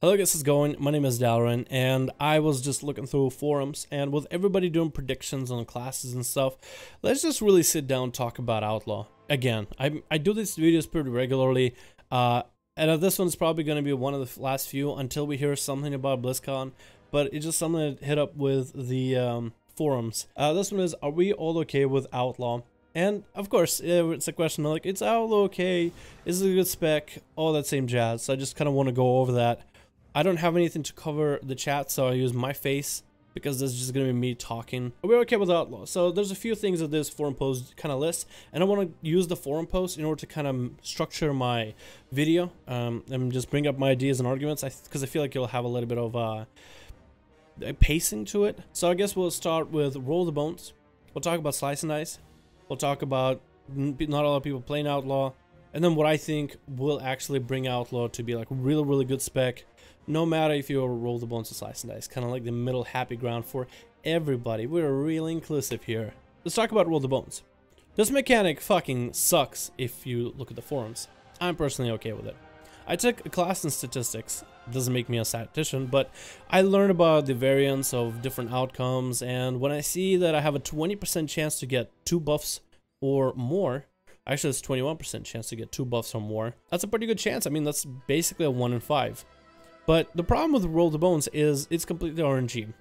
Hello guys, how's it going? My name is Dalrin, and I was just looking through forums, and with everybody doing predictions on classes and stuff, let's just really sit down and talk about Outlaw. Again, I do these videos pretty regularly, and this one's probably going to be one of the last few until we hear something about BlizzCon, but it's just something to hit up with the forums. This one is, are we all okay with Outlaw? And of course, it's a question like, it's Outlaw okay? Is it a good spec? All that same jazz. So I just kind of want to go over that. I don't have anything to cover the chat, so I use my face because this is just going to be me talking. We're okay with Outlaw. So there's a few things that this forum post kind of lists, and I want to use the forum post in order to kind of structure my video and just bring up my ideas and arguments, because I feel like you'll have a little bit of a pacing to it. So I guess we'll start with Roll the Bones. We'll talk about Slice and Dice. We'll talk about not a lot of people playing Outlaw, and then what I think will actually bring Outlaw to be like a really good spec, no matter if you Roll the Bones or Slice and Dice. Kind of like the middle happy ground for everybody. We're really inclusive here. Let's talk about Roll the Bones. This mechanic fucking sucks if you look at the forums. I'm personally okay with it. I took a class in statistics. Doesn't make me a statistician, but I learned about the variance of different outcomes, and when I see that I have a 20% chance to get 2 buffs or more, actually it's 21% chance to get 2 buffs or more, that's a pretty good chance. I mean, that's basically a 1 in 5. But the problem with Roll the Bones is it's completely RNG.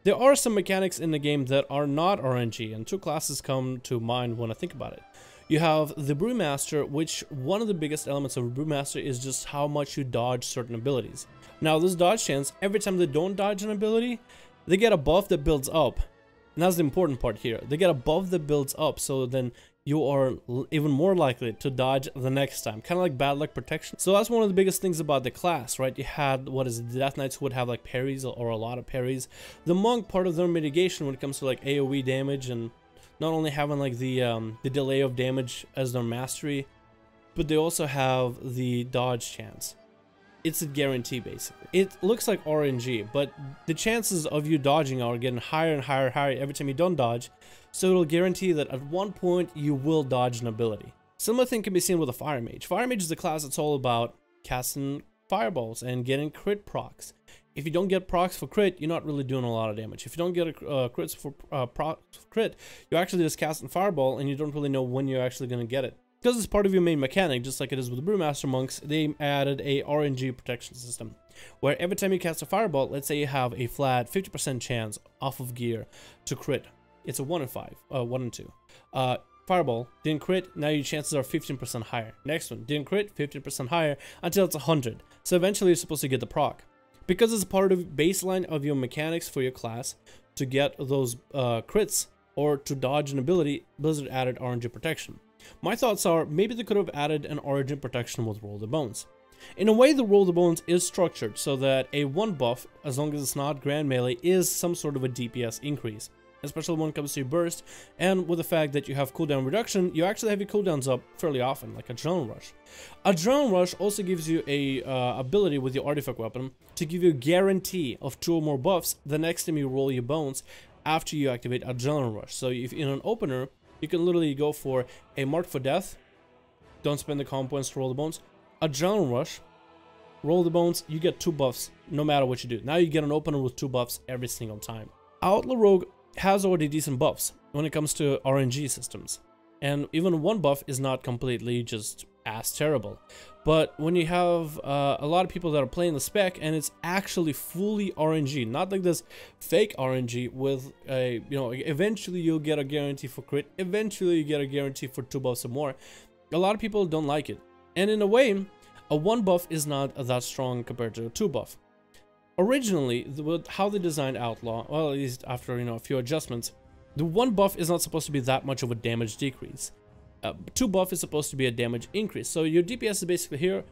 There are some mechanics in the game that are not RNG, and 2 classes come to mind when I think about it. You have the Brewmaster, which one of the biggest elements of a Brewmaster is just how much you dodge certain abilities. Now this dodge chance, every time they don't dodge an ability, they get a buff that builds up. And that's the important part here. They get a buff that builds up, so then you are even more likely to dodge the next time. Kind of like bad luck protection. So that's one of the biggest things about the class, right? You had, what is it, the Death Knights would have like parries or a lot of parries. The Monk, part of their mitigation when it comes to like AoE damage and not only having like the delay of damage as their mastery, but they also have the dodge chance. It's a guarantee basically. It looks like RNG, but the chances of you dodging are getting higher and higher every time you don't dodge, so it'll guarantee that at one point you will dodge an ability. Similar thing can be seen with a Fire Mage. Fire Mage is a class that's all about casting fireballs and getting crit procs. If you don't get procs for crit, you're not really doing a lot of damage. If you don't get crits for procs for crit, you're actually just casting fireball and you don't really know when you're actually going to get it. Because it's part of your main mechanic, just like it is with the Brewmaster monks, they added a RNG protection system, where every time you cast a fireball, let's say you have a flat 50% chance off of gear to crit. It's a 1 in 5, 1 in 2. Fireball, didn't crit, now your chances are 15% higher. Next one, didn't crit, 15% higher, until it's 100. So eventually you're supposed to get the proc. Because it's part of baseline of your mechanics for your class, to get those crits, or to dodge an ability, Blizzard added RNG protection. My thoughts are, maybe they could have added an origin protection with Roll the Bones. In a way, the Roll the Bones is structured so that a 1 buff, as long as it's not Grand Melee, is some sort of a DPS increase. Especially when it comes to your burst, and with the fact that you have cooldown reduction, you actually have your cooldowns up fairly often, like Adrenaline Rush. Adrenaline Rush also gives you a ability with your artifact weapon to give you a guarantee of 2 or more buffs the next time you roll your bones after you activate Adrenaline Rush. So if in an opener, you can literally go for a Mark for Death, don't spend the comp points to Roll the Bones, Adrenaline Rush, Roll the Bones, you get 2 buffs no matter what you do. Now you get an opener with 2 buffs every single time. Outlaw Rogue has already decent buffs when it comes to RNG systems, and even 1 buff is not completely just as terrible. But when you have a lot of people that are playing the spec and it's actually fully RNG, not like this fake RNG with a, you know, eventually you'll get a guarantee for crit, eventually you get a guarantee for 2 buffs or more, a lot of people don't like it. And in a way, a 1 buff is not that strong compared to a 2 buff. Originally, how they designed Outlaw, well, at least after, you know, a few adjustments, the 1 buff is not supposed to be that much of a damage decrease. 2 buff is supposed to be a damage increase. So your DPS is basically here.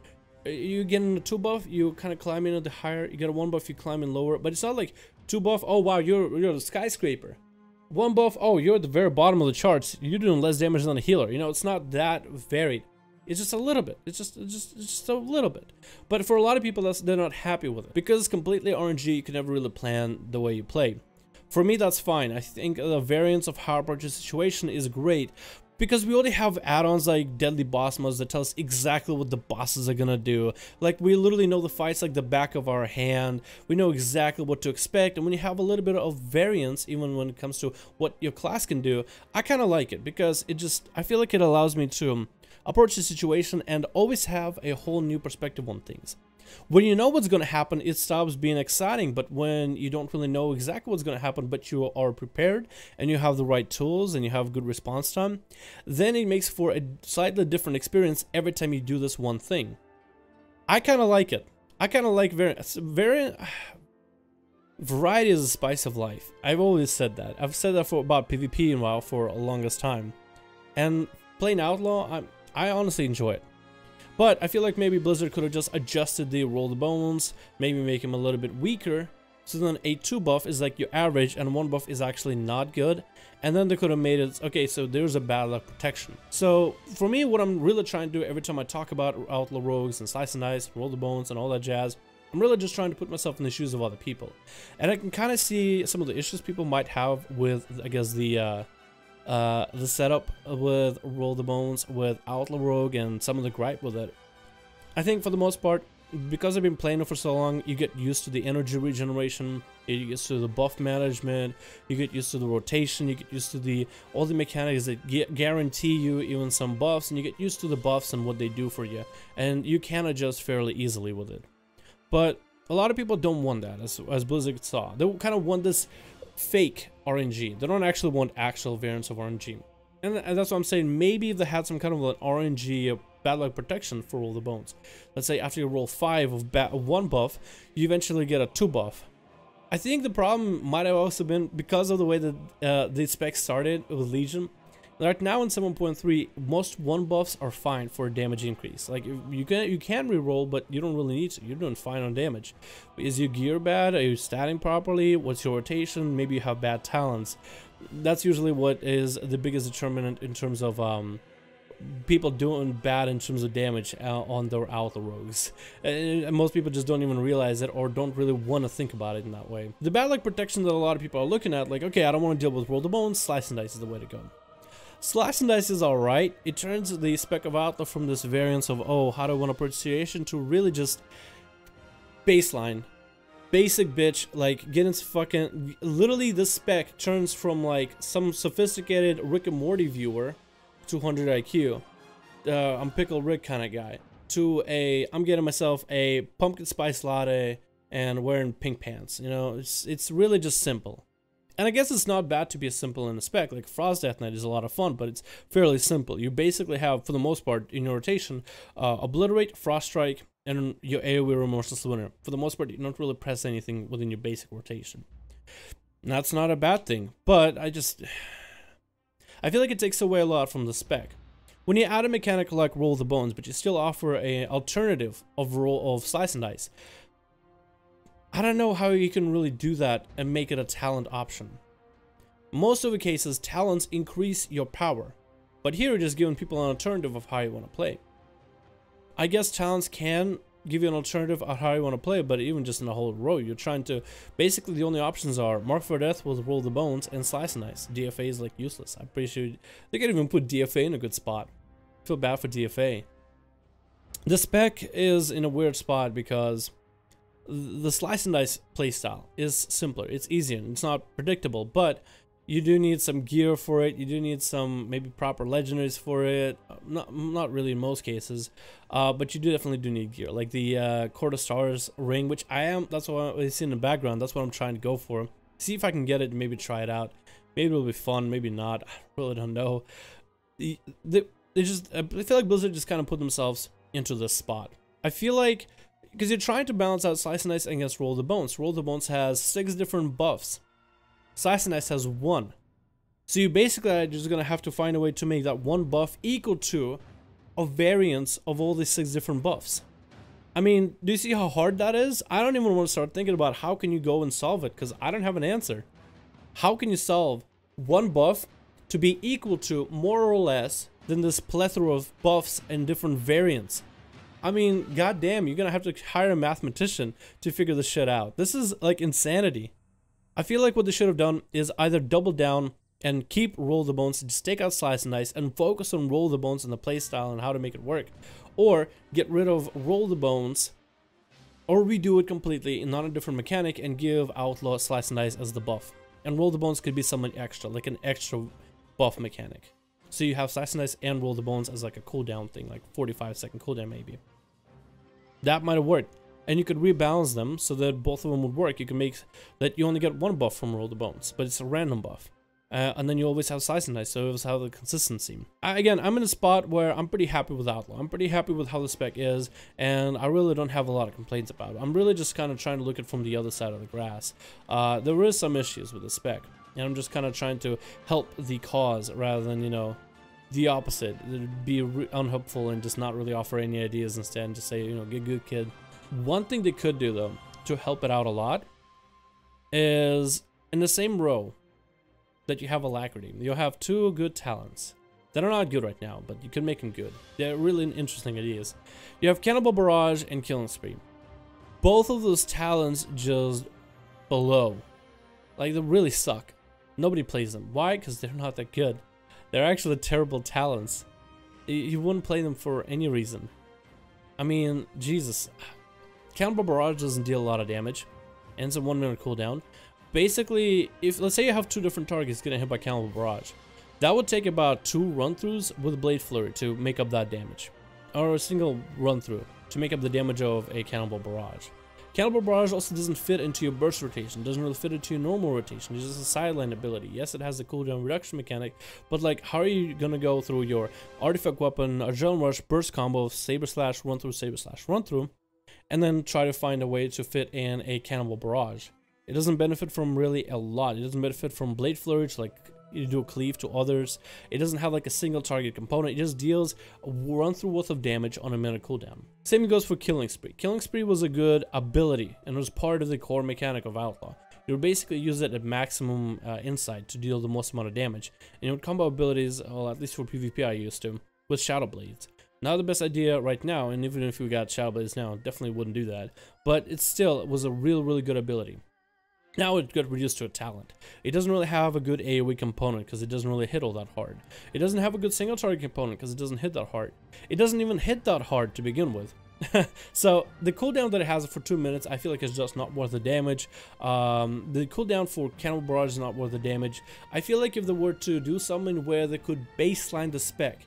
You get in a 2 buff, you kind of climb in at the higher. You get a 1 buff, you climb in lower. But it's not like 2 buff, oh wow, you're the skyscraper. 1 buff, oh, you're at the very bottom of the charts. You're doing less damage than a healer. You know, it's not that varied. It's just a little bit. It's just a little bit. But for a lot of people, they're not happy with it. Because it's completely RNG, you can never really plan the way you play. For me, that's fine. I think the variance of hard purchase situation is great. Because we already have add-ons like Deadly Boss Mods that tell us exactly what the bosses are gonna do. Like, we literally know the fights like the back of our hand. We know exactly what to expect, and when you have a little bit of variance, even when it comes to what your class can do, I kind of like it, because I feel like it allows me to approach the situation and always have a whole new perspective on things. When you know what's going to happen, it stops being exciting, but when you don't really know exactly what's going to happen, but you are prepared and you have the right tools and you have good response time, then it makes for a slightly different experience every time you do this one thing. I kind of like it. I kind of like variety is the spice of life. I've always said that. I've said that for about PvP and WoW for the longest time. And playing Outlaw, I honestly enjoy it. But I feel like maybe Blizzard could have just adjusted the roll the bones, maybe make him a little bit weaker, so then a 2 buff is like your average and 1 buff is actually not good. And then they could have made it, okay, so there's a bad luck protection. So for me, what I'm really trying to do every time I talk about Outlaw Rogues and Slice and Dice, Roll the Bones and all that jazz, I'm really just trying to put myself in the shoes of other people. And I can kind of see some of the issues people might have with, I guess, the setup with Roll the Bones, with Outlaw Rogue, and some of the gripe with it. I think for the most part, because I've been playing it for so long, you get used to the energy regeneration, you get used to the buff management, you get used to the rotation, you get used to all the mechanics that guarantee you even some buffs, and you get used to the buffs and what they do for you, and you can adjust fairly easily with it. But a lot of people don't want that, as Blizzard saw. They kind of want this fake RNG. They don't actually want actual variants of RNG. And that's what I'm saying. Maybe if they had some kind of an RNG bad luck protection for Roll the Bones. Let's say after you roll 5 of 1 buff, you eventually get a 2 buff. I think the problem might have also been because of the way that the specs started with Legion. Right now in 7.3, most 1 buffs are fine for a damage increase. Like, you can reroll, but you don't really need to. You're doing fine on damage. Is your gear bad? Are you statting properly? What's your rotation? Maybe you have bad talents. That's usually what is the biggest determinant in terms of people doing bad in terms of damage on their Outlaw Rogues. And most people just don't even realize it or don't really want to think about it in that way. The bad luck protection that a lot of people are looking at, like, okay, I don't want to deal with Roll the Bones, Slice and Dice is the way to go. Slice and Dice is alright. It turns the spec of Outlaw from this variance of, oh, how do I want to approach situation, to really just baseline. Basic bitch, like, get into fucking... Literally, this spec turns from, like, some sophisticated Rick and Morty viewer, 200 IQ, I'm Pickle Rick kind of guy, to I'm getting myself a pumpkin spice latte and wearing pink pants. You know, it's really just simple. And I guess it's not bad to be simple in a spec. Like, Frost Death Knight is a lot of fun, but it's fairly simple. You basically have, for the most part, in your rotation, Obliterate, Frost Strike, and your AoE Remorseless Winner. For the most part, you don't really press anything within your basic rotation. And that's not a bad thing, but I feel like it takes away a lot from the spec. When you add a mechanic like Roll the Bones, but you still offer an alternative of Slice and Dice, I don't know how you can really do that and make it a talent option. Most of the cases, talents increase your power, but here you're just giving people an alternative of how you want to play. I guess talents can give you an alternative of how you want to play, but even just in a whole row, you're trying to... Basically, the only options are Mark for Death with Roll the Bones and Slice and Dice. DFA is, like, useless. I'm pretty sure they can't even put DFA in a good spot. I feel bad for DFA. The spec is in a weird spot because the Slice and Dice playstyle is simpler. It's easier. It's not predictable, but you do need some gear for it. You do need some maybe proper legendaries for it. Not really in most cases, but you definitely do need gear, like the Court of Stars ring, which that's what I see in the background. That's what I'm trying to go for. See if I can get it and maybe try it out. Maybe it'll be fun, maybe not. I really don't know. I feel like Blizzard just kind of put themselves into this spot. I feel like, because you're trying to balance out Slice and Dice against Roll the Bones. Roll the Bones has 6 different buffs. Slice and Dice has 1. So you basically are just going to have to find a way to make that 1 buff equal to a variance of all these 6 different buffs. I mean, do you see how hard that is? I don't even want to start thinking about how can you go and solve it, because I don't have an answer. How can you solve 1 buff to be equal to, more or less, than this plethora of buffs and different variants? I mean, goddamn, you're going to have to hire a mathematician to figure this shit out. This is, like, insanity. I feel like what they should have done is either double down and keep Roll the Bones, just take out Slice and Dice and focus on Roll the Bones and the playstyle and how to make it work. Or get rid of Roll the Bones, or redo it completely in not a different mechanic and give Outlaw Slice and Dice as the buff. And Roll the Bones could be something extra, like an extra buff mechanic. So you have Slice and Dice and Roll the Bones as like a cooldown thing, like 45-second cooldown maybe. That might have worked. And you could rebalance them so that both of them would work. You can make that you only get one buff from Roll the Bones, but it's a random buff. And then you always have Slice and Dice, so it was how the consistency. Again, I'm in a spot where I'm pretty happy with Outlaw. I'm pretty happy with how the spec is, and I really don't have a lot of complaints about it. I'm really just kind of trying to look at it from the other side of the grass. There is some issues with the spec, and I'm just kind of trying to help the cause rather than, you know, the opposite. Be unhelpful and just not really offer any ideas instead, and just say, you know, get good, kid. One thing they could do, though, to help it out a lot, is in the same row that you have Alacrity, you'll have two good talents. They're not good right now, but you can make them good. They're really interesting ideas. You have Cannibal Barrage and Killing Spree. Both of those talents just below. Like, they really suck. Nobody plays them. Why? Because they're not that good. They're actually terrible talents. You wouldn't play them for any reason. I mean, Jesus. Cannibal Barrage doesn't deal a lot of damage, and it's a 1 minute cooldown. Basically, if let's say you have two different targets getting hit by Cannibal Barrage, that would take about 2 run-throughs with Blade Flurry to make up that damage, or a single run-through to make up the damage of a Cannibal Barrage. Cannibal Barrage also doesn't fit into your burst rotation, doesn't really fit into your normal rotation. It's just a sideline ability. Yes, it has the cooldown reduction mechanic, but like, how are you gonna go through your Artifact Weapon, Adrenaline Rush, burst combo, Saber Slash, run-through, Saber Slash, run-through, and then try to find a way to fit in a Cannibal Barrage? It doesn't benefit from really a lot. It doesn't benefit from Blade Flurry, like you do a cleave to others. It doesn't have like a single target component. It just deals a run-through worth of damage on a minute cooldown. Same goes for Killing Spree. Killing Spree was a good ability and was part of the core mechanic of Outlaw. You would basically use it at maximum insight to deal the most amount of damage. And you would combo abilities, well, at least for PvP I used to, with Shadow Blades. Not the best idea right now, and even if we got Shadow Blades now, definitely wouldn't do that. But it still was a really good ability. Now it got reduced to a talent. It doesn't really have a good AoE component because it doesn't really hit all that hard. It doesn't have a good single target component because it doesn't hit that hard. It doesn't even hit that hard to begin with. So the cooldown that it has for 2 minutes, I feel like it's just not worth the damage. The cooldown for Cannibal Barrage is not worth the damage. I feel like if they were to do something where they could baseline the spec,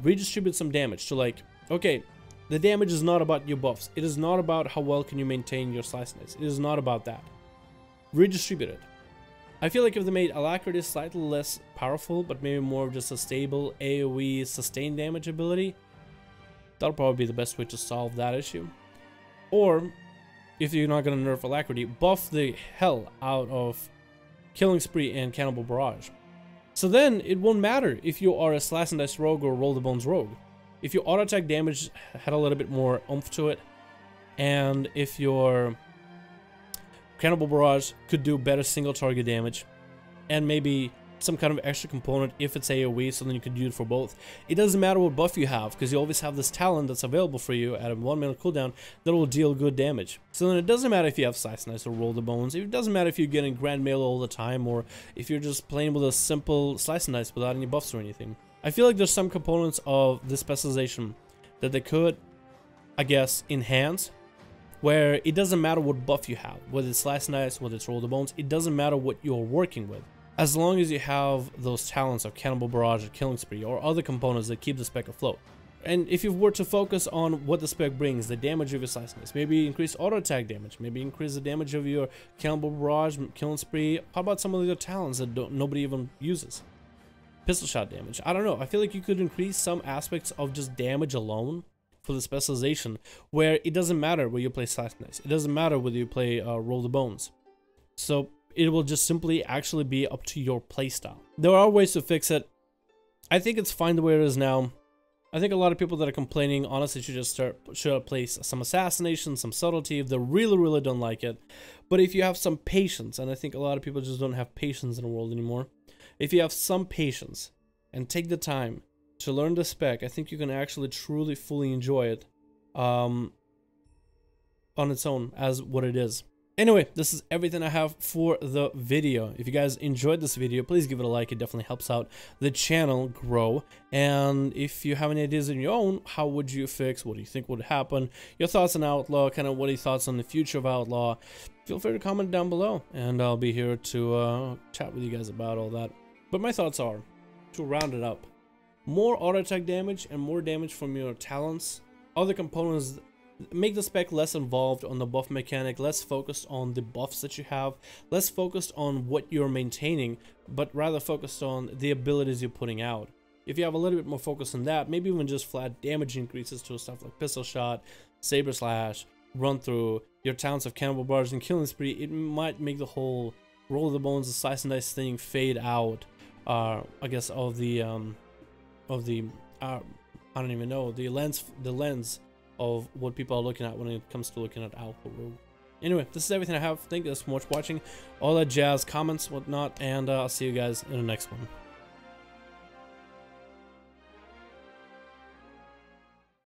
redistribute some damage to, like, okay, the damage is not about your buffs. It is not about how well can you maintain your sliceness. It is not about that. Redistribute it. I feel like if they made Alacrity slightly less powerful, but maybe more of just a stable AoE sustained damage ability, that'll probably be the best way to solve that issue. Or, if you're not going to nerf Alacrity, buff the hell out of Killing Spree and Cannibal Barrage. So then, it won't matter if you are a Slice and Dice Rogue or Roll the Bones Rogue. If your auto attack damage had a little bit more oomph to it, and if your Cannibal Barrage could do better single target damage, and maybe some kind of extra component if it's AoE, so then you could use it for both. It doesn't matter what buff you have, because you always have this talent that's available for you at a 1 minute cooldown that will deal good damage. So then it doesn't matter if you have Slice and Dice or Roll the Bones. It doesn't matter if you're getting Grand Mail all the time, or if you're just playing with a simple Slice and Dice without any buffs or anything. I feel like there's some components of this specialization that they could, I guess, enhance, where it doesn't matter what buff you have, whether it's Slice and Dice, whether it's Roll the Bones, it doesn't matter what you're working with. As long as you have those talents of Cannibal Barrage or Killing Spree or other components that keep the spec afloat. And if you were to focus on what the spec brings, the damage of your Slice and Dice, maybe increase auto attack damage, maybe increase the damage of your Cannibal Barrage, Killing Spree, how about some of the other talents that nobody even uses? Pistol shot damage, I don't know, I feel like you could increase some aspects of just damage alone for the specialization, where it doesn't matter whether you play Slice and Dice, it doesn't matter whether you play Roll the Bones. So it will just simply actually be up to your playstyle. There are ways to fix it. I think it's fine the way it is now. I think a lot of people that are complaining honestly should just play some Assassination, some Subtlety if they really don't like it. But if you have some patience, and I think a lot of people just don't have patience in the world anymore, if you have some patience and take the time to learn the spec, I think you can actually truly fully enjoy it on its own as what it is. Anyway, this is everything I have for the video. If you guys enjoyed this video, please give it a like. It definitely helps out the channel grow. And if you have any ideas of your own, how would you fix? What do you think would happen? Your thoughts on Outlaw, kind of what are your thoughts on the future of Outlaw? Feel free to comment down below, and I'll be here to chat with you guys about all that. But my thoughts are, to round it up, more auto attack damage and more damage from your talents. Other components make the spec less involved on the buff mechanic, less focused on the buffs that you have, less focused on what you're maintaining, but rather focused on the abilities you're putting out. If you have a little bit more focus on that, maybe even just flat damage increases to stuff like pistol shot, saber slash, run through, your talents of cannibal barge and killing spree, it might make the whole roll of the bones, the slice and dice thing fade out. I guess of the I don't even know, the lens of what people are looking at when it comes to looking at Outlaw Rogue. Anyway, this is everything I have. Thank you so much for watching. All that jazz, comments, whatnot, and I'll see you guys in the next one.